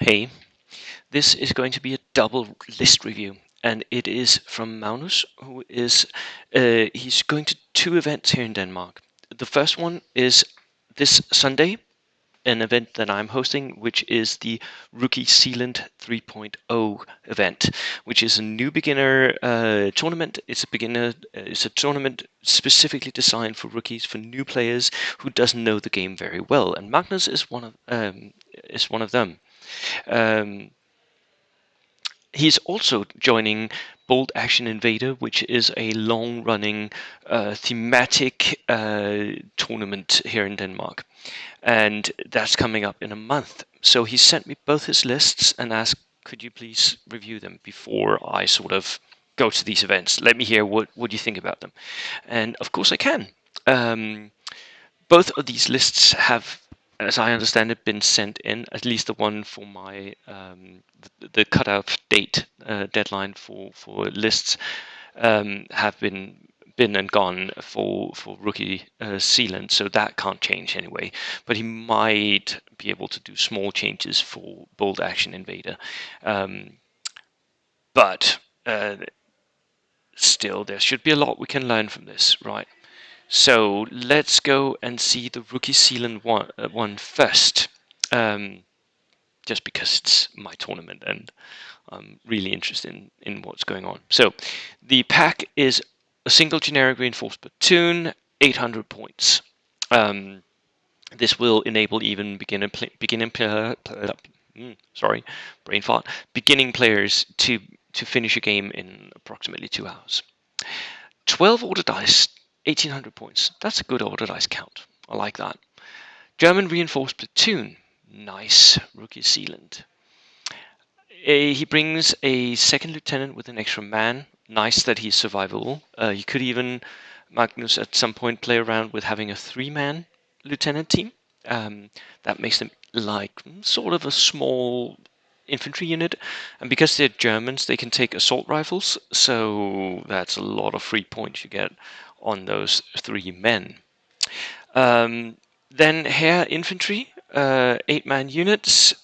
Hey, this is going to be a double list review, and it is from Magnus, who is he's going to two events here in Denmark. The first one is this Sunday, an event that I'm hosting, which is the Rookie Sealant 3.0 event, which is a new beginner tournament. It's a tournament specifically designed for rookies, for new players who doesn't know the game very well, and Magnus is one of them. Um, He's also joining Bold Action Invader, which is a long-running thematic tournament here in Denmark, and that's coming up in a month. So he sent me both his lists and asked, "Could you please review them before I sort of go to these events? Let me hear what you think about them." And of course I can. Um, Both of these lists have, as I understand it, been sent in. At least the one for my the cutoff date deadline for lists have been and gone for rookie sealant, so that can't change anyway. But he might be able to do small changes for Bold Action Invader. But still, there should be a lot we can learn from this, right? So let's go and see the Rookie Sealant one first, just because it's my tournament and I'm really interested in what's going on. So the pack is a single generic reinforced platoon, 800 points. This will enable even beginning players to finish a game in approximately 2 hours. 12 order dice, 1800 points. That's a good order dice count. I like that. German reinforced platoon. Nice. Rookie sealant. He brings a second lieutenant with an extra man. Nice that he's survivable. You could even, Magnus, at some point play around with having a 3-man lieutenant team. That makes them like sort of a small infantry unit, and because they're Germans, they can take assault rifles, so that's a lot of free points you get on those 3 men. Then Heer infantry, 8-man units.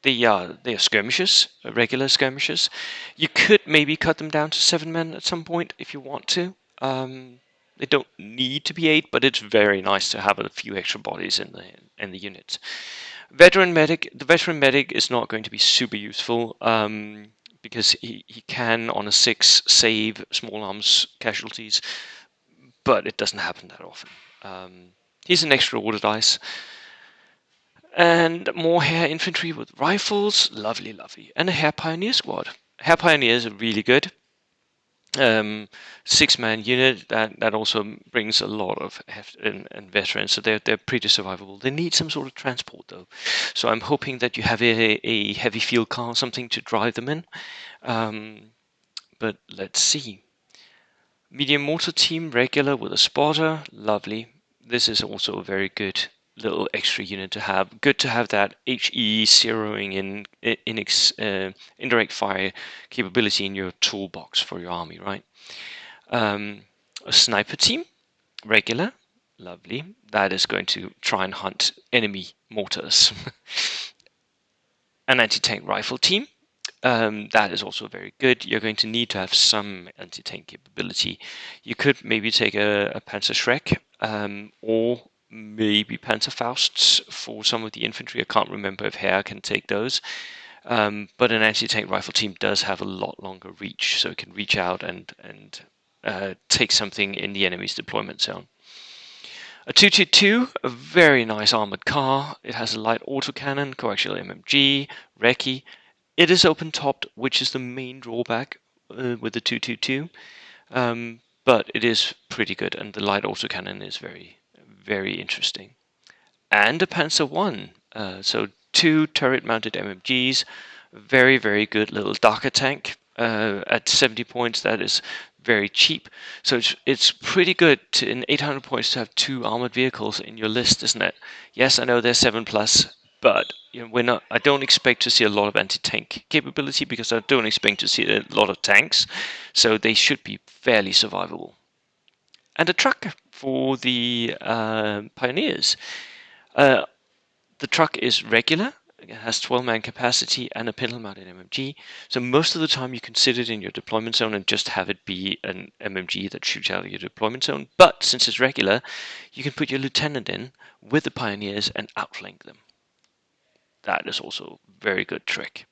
They are skirmishers, regular skirmishers. You could maybe cut them down to 7 men at some point if you want to. They don't need to be 8, but it's very nice to have a few extra bodies in the unit. Veteran medic. The veteran medic is not going to be super useful because he can on a 6 save small arms casualties, but it doesn't happen that often. He's an extra order dice. And more Heer infantry with rifles, lovely, lovely. And a Heer pioneer squad. Heer pioneers are really good. 6-man unit that also brings a lot of heft and veterans, so they're pretty survivable. They need some sort of transport though, so I'm hoping that you have a heavy field car, something to drive them in. But let's see. Medium mortar team, regular with a spotter, lovely. This is also a very good little extra unit to have. Good to have that HE zeroing in indirect fire capability in your toolbox for your army, right? A sniper team, regular, lovely. That is going to try and hunt enemy mortars. An anti-tank rifle team. That is also very good. You're going to need to have some anti-tank capability. You could maybe take a Panzerschreck or maybe Panzerfausts for some of the infantry. I can't remember if Heer can take those. But an anti-tank rifle team does have a lot longer reach, so it can reach out and take something in the enemy's deployment zone. A 222, a very nice armored car. It has a light autocannon, coaxial MMG, recce. It is open-topped, which is the main drawback with the 222, but it is pretty good, and the light autocannon is very, very interesting. And a Panzer I, so 2 turret-mounted MMGs, very, very good little Darker tank. At 70 points, that is very cheap. So it's pretty good in 800 points to have 2 armored vehicles in your list, isn't it? Yes, I know they're 7+, but I don't expect to see a lot of anti-tank capability because I don't expect to see a lot of tanks. So they should be fairly survivable. And a truck for the pioneers. The truck is regular. It has 12-man capacity and a pintle-mounted MMG. So most of the time you can sit it in your deployment zone and just have it be an MMG that shoots out of your deployment zone. But since it's regular, you can put your lieutenant in with the pioneers and outflank them. That is also a very good trick.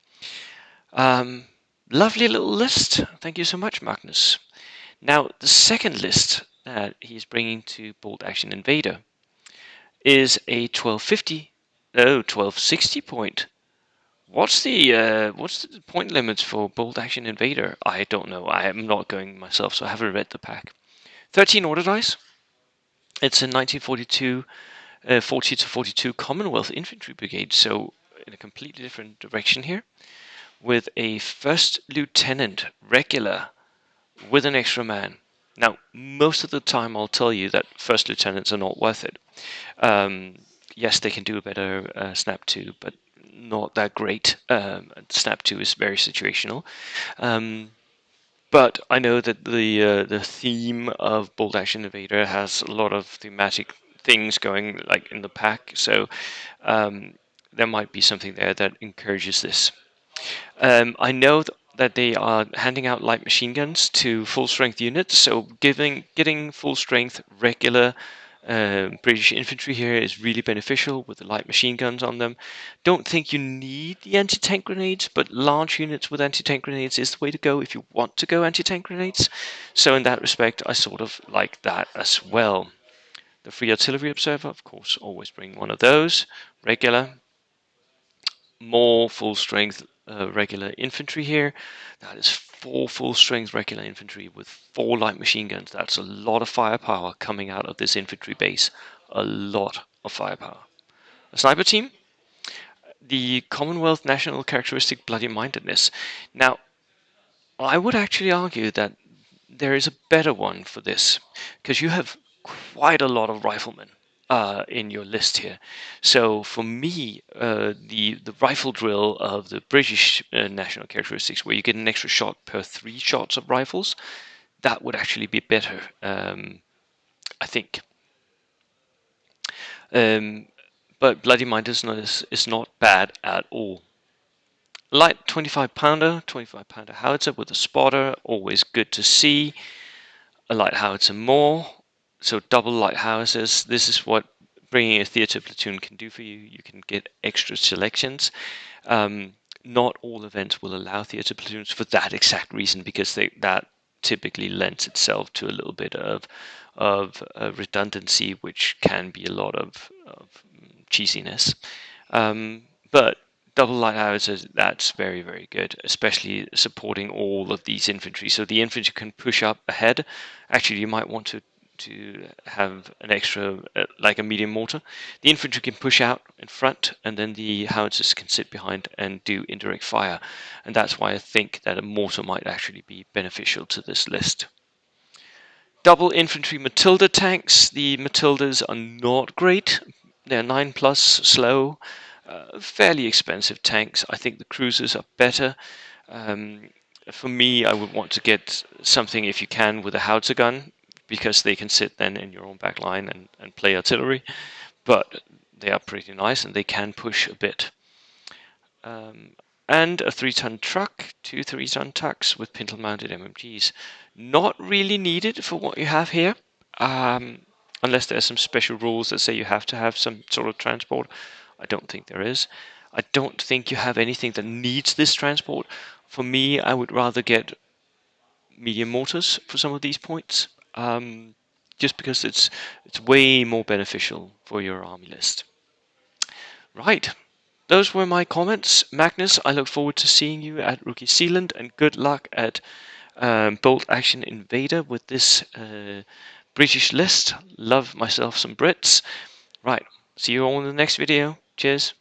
Lovely little list. Thank you so much, Magnus. Now, the second list that he's bringing to Bolt Action Invader is a 1260 point. What's the point limits for Bolt Action Invader? I don't know. I am not going myself, so I haven't read the pack. 13 order dice. It's a 1942 40 to 42 Commonwealth Infantry Brigade, so in a completely different direction here, with a first lieutenant regular with an extra man. Now, most of the time I'll tell you that first lieutenants are not worth it. Yes, they can do a better Snap 2, but not that great. Snap 2 is very situational. But I know that the theme of Bolt Action Invader has a lot of thematic things going like in the pack, so there might be something there that encourages this. I know that they are handing out light machine guns to full strength units, so getting full strength regular British infantry here is really beneficial with the light machine guns on them. Don't think you need the anti-tank grenades, but large units with anti-tank grenades is the way to go if you want to go anti-tank grenades. So in that respect, I sort of like that as well. The free artillery observer, of course, always bring one of those regular. More full strength regular infantry here. That is 4 full strength regular infantry with 4 light machine guns. That's a lot of firepower coming out of this infantry base. A lot of firepower. A sniper team, the Commonwealth National Characteristic Bloody Mindedness. Now, I would actually argue that there is a better one for this, because you have quite a lot of riflemen in your list here. So for me, the rifle drill of the British national characteristics, where you get an extra shot per 3 shots of rifles, that would actually be better, I think. But Bloody Mindedness is not bad at all. Light 25 pounder howitzer with a spotter, always good to see. A light howitzer more, so double light howitzers. This is what bringing a theatre platoon can do for you. You can get extra selections. Not all events will allow theatre platoons for that exact reason, because that typically lends itself to a little bit of redundancy, which can be a lot of cheesiness. But double light howitzers, that's very, very good, especially supporting all of these infantry. So the infantry can push up ahead. Actually, you might want to have an extra, like a medium mortar. The infantry can push out in front, and then the howitzers can sit behind and do indirect fire. And that's why I think that a mortar might actually be beneficial to this list. Double infantry Matilda tanks. The Matildas are not great. They're 9+, slow, fairly expensive tanks. I think the cruisers are better. For me, I would want to get something, if you can, with a howitzer gun, because they can sit then in your own back line and play artillery. But they are pretty nice, and they can push a bit. And a 3-ton truck, 2 3-ton trucks with pintle-mounted MMGs. Not really needed for what you have here, unless there's some special rules that say you have to have some sort of transport. I don't think there is. I don't think you have anything that needs this transport. For me, I would rather get medium mortars for some of these points, just because it's way more beneficial for your army list. Right. Those were my comments. Magnus, I look forward to seeing you at Rookie Sealand, and good luck at Bolt Action Invader with this British list. Love myself some Brits. Right, see you all in the next video. Cheers.